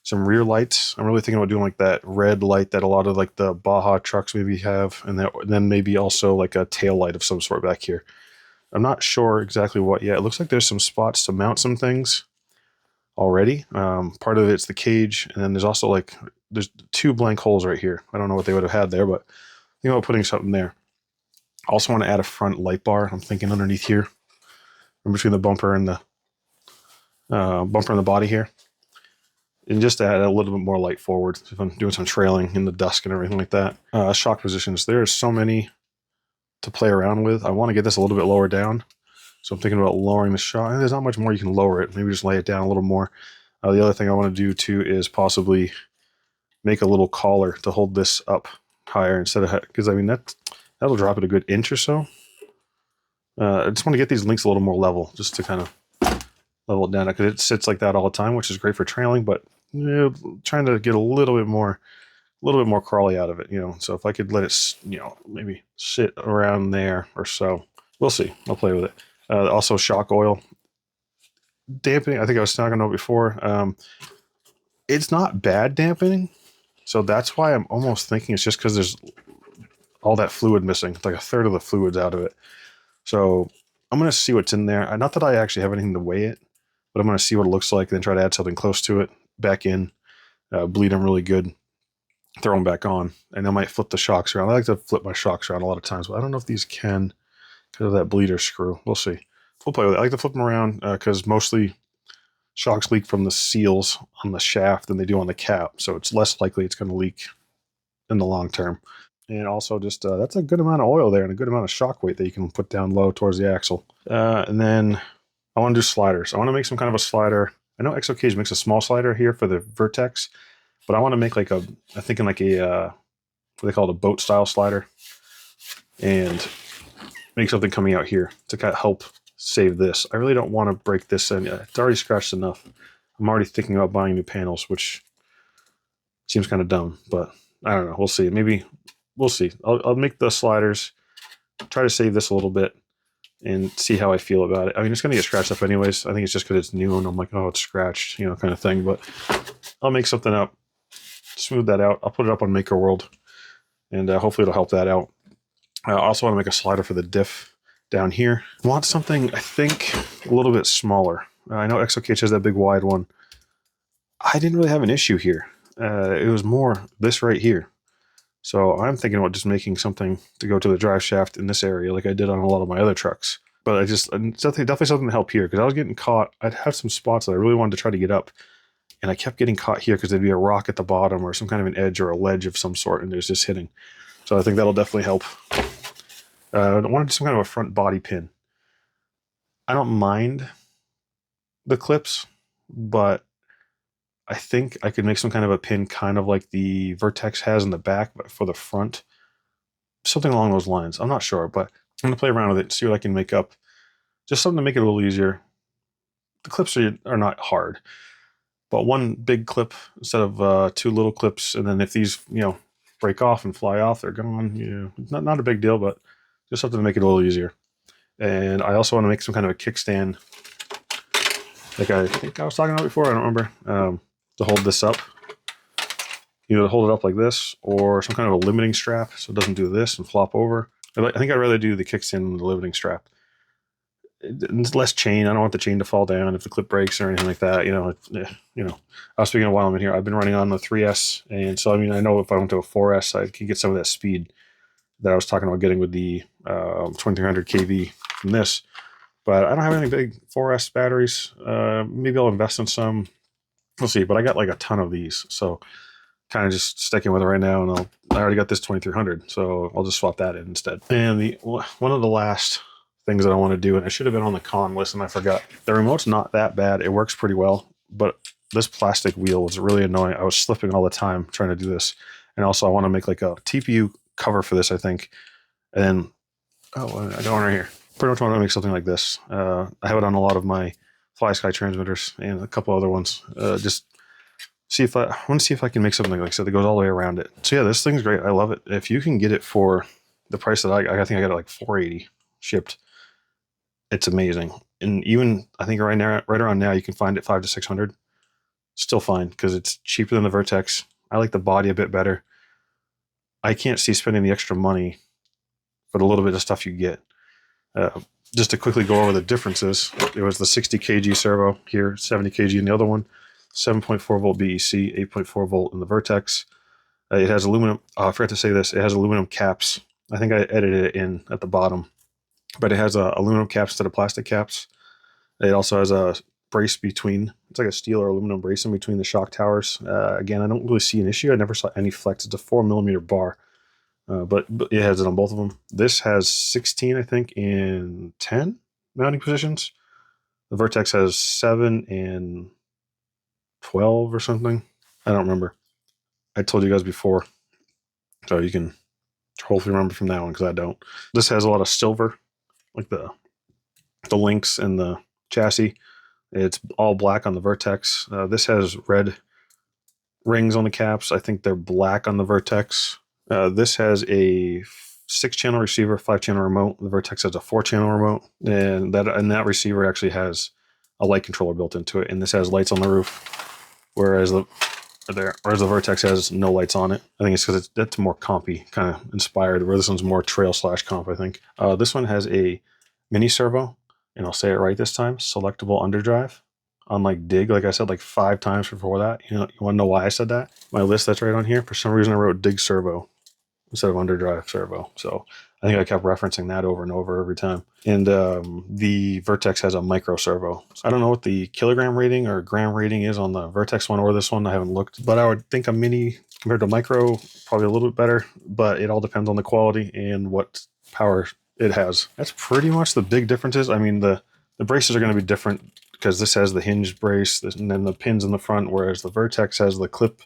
some rear lights. I'm really thinking about doing like that red light that a lot of like the Baja trucks maybe have, and then maybe also like a tail light of some sort back here. I'm not sure exactly what yet. It looks like there's some spots to mount some things already. Part of it's the cage, and then there's also there's 2 blank holes right here. I don't know what they would have had there, but I think about putting something there. I also want to add a front light bar. I'm thinking underneath here, in between the bumper and the body here, and just to add a little bit more light forward if I'm doing some trailing in the dusk and everything like that. Shock positions. There's so many to play around with. I want to get this a little bit lower down, so I'm thinking about lowering the shock. There's not much more you can lower it. Maybe just lay it down a little more. The other thing I want to do too is possibly make a little collar to hold this up higher instead of, because I mean that'll drop it a good inch or so. I just want to get these links a little more level, just to kind of level it down, because it sits like that all the time, which is great for trailing, but trying to get a little bit more crawly out of it, So if I could let it, maybe sit around there or so, we'll see. I'll play with it. Also, shock oil dampening. I think I was talking about before. It's not bad dampening, so that's why I'm almost thinking it's just because there's all that fluid missing. It's like a third of the fluid's out of it. So I'm going to see what's in there. Not that I actually have anything to weigh it, but I'm going to see what it looks like, and then try to add something close to it, back in, bleed them really good, throw them back on, and I might flip the shocks around. I like to flip my shocks around a lot of times, but I don't know if these can because of that bleeder screw. We'll see. We'll play with it. I like to flip them around because mostly shocks leak from the seals on the shaft than they do on the cap, so it's less likely it's going to leak in the long term. And also just that's a good amount of oil there and a good amount of shock weight that you can put down low towards the axle. And then I want to do sliders. I want to make some kind of a slider. I know ExoCage makes a small slider here for the Vertex, but I want to make like I'm thinking like a what they call it, a boat style slider, and make something coming out here to kind of help save this. I really don't want to break this in. It's already scratched enough. I'm already thinking about buying new panels, which seems kind of dumb, but I don't know. We'll see. Maybe we'll see. I'll make the sliders, try to save this a little bit, and see how I feel about it. I mean, it's going to get scratched up anyways. I think it's just because it's new and I'm like, oh, it's scratched, kind of thing. But I'll make something up, smooth that out. I'll put it up on Maker World, and hopefully it'll help that out. I also want to make a slider for the diff down here. I want something, I think, a little bit smaller. I know ExoCage has that big wide one. I didn't really have an issue here. it was more this right here. So I'm thinking about just making something to go to the drive shaft in this area like I did on a lot of my other trucks. But definitely something to help here, because I was getting caught. I'd have some spots that I really wanted to try to get up, and I kept getting caught here because there'd be a rock at the bottom or some kind of an edge or a ledge of some sort, and it was just hitting. So I think that'll definitely help. I wanted some kind of a front body pin. I don't mind the clips, but I think I could make some kind of a pin kind of like the Vertex has in the back, but for the front. Something along those lines. I'm not sure, but I'm going to play around with it and see what I can make up. Just something to make it a little easier. The clips are not hard, but one big clip instead of 2 little clips, and then if these, break off and fly off, they're gone. Not a big deal, but just something to make it a little easier. And I also want to make some kind of a kickstand, like I think I was talking about before. I don't remember. To hold this up. Either hold it up like this, or some kind of a limiting strap so it doesn't do this and flop over. I think I'd rather do the kickstand than the limiting strap. It's less chain. I don't want the chain to fall down if the clip breaks or anything like that. I was speaking of while I'm in here, I've been running on the 3S, and so I know if I went to a 4S, I could get some of that speed that I was talking about getting with the 2300 kV from this. But I don't have any big 4S batteries. Maybe I'll invest in some. We'll see. But I got like a ton of these, so kind of just sticking with it right now. And I already got this 2300, so I'll just swap that in instead. And one of the last things that I want to do, and I should have been on the con list and I forgot. The remote's not that bad. It works pretty well, but this plastic wheel was really annoying. I was slipping all the time trying to do this. And also I want to make like a TPU cover for this, I think. And then, I got one right here. Pretty much want to make something like this. I have it on a lot of my FlySky transmitters and a couple other ones. Just I want to see if I can make something like so that goes all the way around it. So yeah, this thing's great. I love it. If you can get it for the price that I think I got it like $480 shipped. It's amazing. And even I think right around now, you can find it $500 to $600. Still fine because it's cheaper than the Vertex. I like the body a bit better. I can't see spending the extra money for the little bit of stuff you get. Just to quickly go over the differences, it was the 60 kg servo here, 70 kg in the other one, 7.4 volt BEC, 8.4 volt in the Vertex. It has aluminum. I forgot to say this. It has aluminum caps. I think I edited it in at the bottom, but it has aluminum caps instead of plastic caps. It also has a brace between. It's like a steel or aluminum brace in between the shock towers. Again, I don't really see an issue. I never saw any flex. It's a 4mm bar. But it has it on both of them. This has 16, I think, and 10 mounting positions. The Vertex has 7 and 12 or something. I don't remember. I told you guys before, so you can hopefully remember from that one because I don't. This has a lot of silver, like the links and the chassis. It's all black on the Vertex. This has red rings on the caps. I think they're black on the Vertex. This has a 6-channel receiver, 5-channel remote. The Vertex has a 4-channel remote, and that receiver actually has a light controller built into it. And this has lights on the roof, whereas the Vertex has no lights on it. I think it's because that's more compy, kind of inspired. Where this one's more trail/comp. I think this one has a mini servo, and I'll say it right this time: selectable underdrive. Unlike dig, like I said like 5 times before that. You want to know why I said that? My list that's right on here. For some reason, I wrote dig servo instead of underdrive servo. So I think I kept referencing that over and over every time. And the Vertex has a micro servo. I don't know what the kilogram rating or gram rating is on the Vertex one or this one. I haven't looked, but I would think a mini compared to micro, probably a little bit better, but it all depends on the quality and what power it has. That's pretty much the big differences. I mean, the braces are going to be different because this has the hinge brace and then the pins in the front, whereas the Vertex has the clip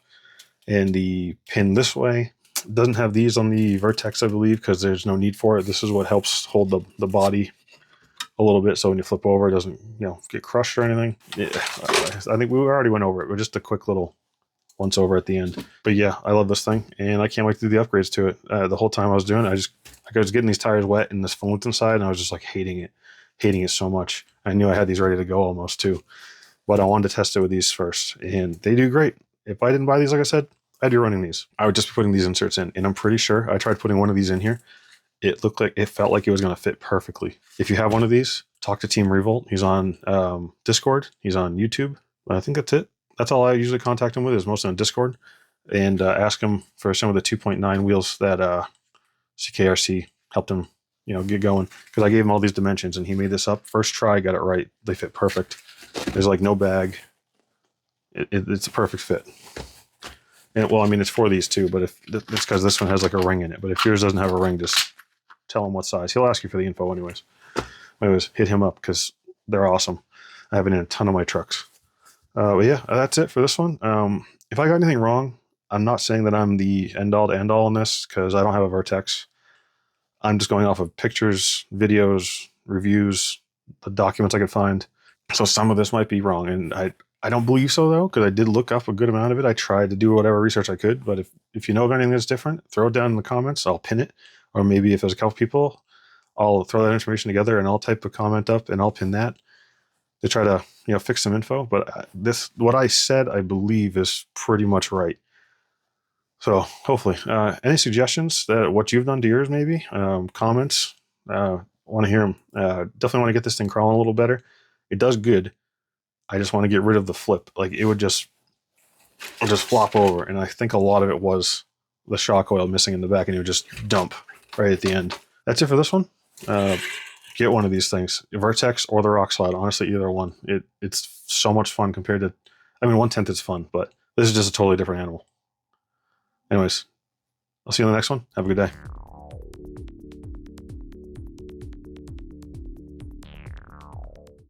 and the pin this way. It doesn't have these on the Vertex, I believe, because there's no need for it. This is what helps hold the body a little bit, so when you flip over, it doesn't get crushed or anything. Yeah, I think we already went over it, but just a quick little once over at the end. But yeah, I love this thing, and I can't wait to do the upgrades to it. The whole time I was doing it, I was getting these tires wet and this foam inside, and I was just like hating it so much. I knew I had these ready to go almost too, but I wanted to test it with these first, and they do great. If I didn't buy these, like I said, I'd be running these. I would just be putting these inserts in, and I'm pretty sure I tried putting one of these in here. It felt like it was going to fit perfectly. If you have one of these, talk to Team Revolt. He's on Discord. He's on YouTube. I think that's it. That's all I usually contact him with, is mostly on Discord. and ask him for some of the 2.9 wheels that CKRC helped him, get going. Because I gave him all these dimensions, and he made this up. First try, got it right. They fit perfect. There's like no bag. It's a perfect fit. And well, I mean, it's for these two, but if it's because this one has like a ring in it. But if yours doesn't have a ring, just tell him what size. He'll ask you for the info anyways. Hit him up because they're awesome. I have it in a ton of my trucks. But yeah, that's it for this one. If I got anything wrong, I'm not saying that I'm the end-all to end-all in this because I don't have a Vertex. I'm just going off of pictures, videos, reviews, the documents I could find. So some of this might be wrong, and I don't believe so, though, because I did look up a good amount of it. I tried to do whatever research I could, but if you know of anything that's different, throw it down in the comments. I'll pin it. Or maybe if there's a couple people, I'll throw that information together and I'll type a comment up and I'll pin that to try to fix some info. But what I said, I believe, is pretty much right. So hopefully, any suggestions that what you've done to yours, maybe comments, want to hear them. Definitely want to get this thing crawling a little better. It does good. I just want to get rid of the flip. Like it would just flop over, and I think a lot of it was the shock oil missing in the back, and it would just dump right at the end. That's it for this one. Get one of these things, Vertex or the Rockslide. Honestly, either one. It's so much fun compared to, 1/10 is fun, but this is just a totally different animal. Anyways, I'll see you on the next one. Have a good day.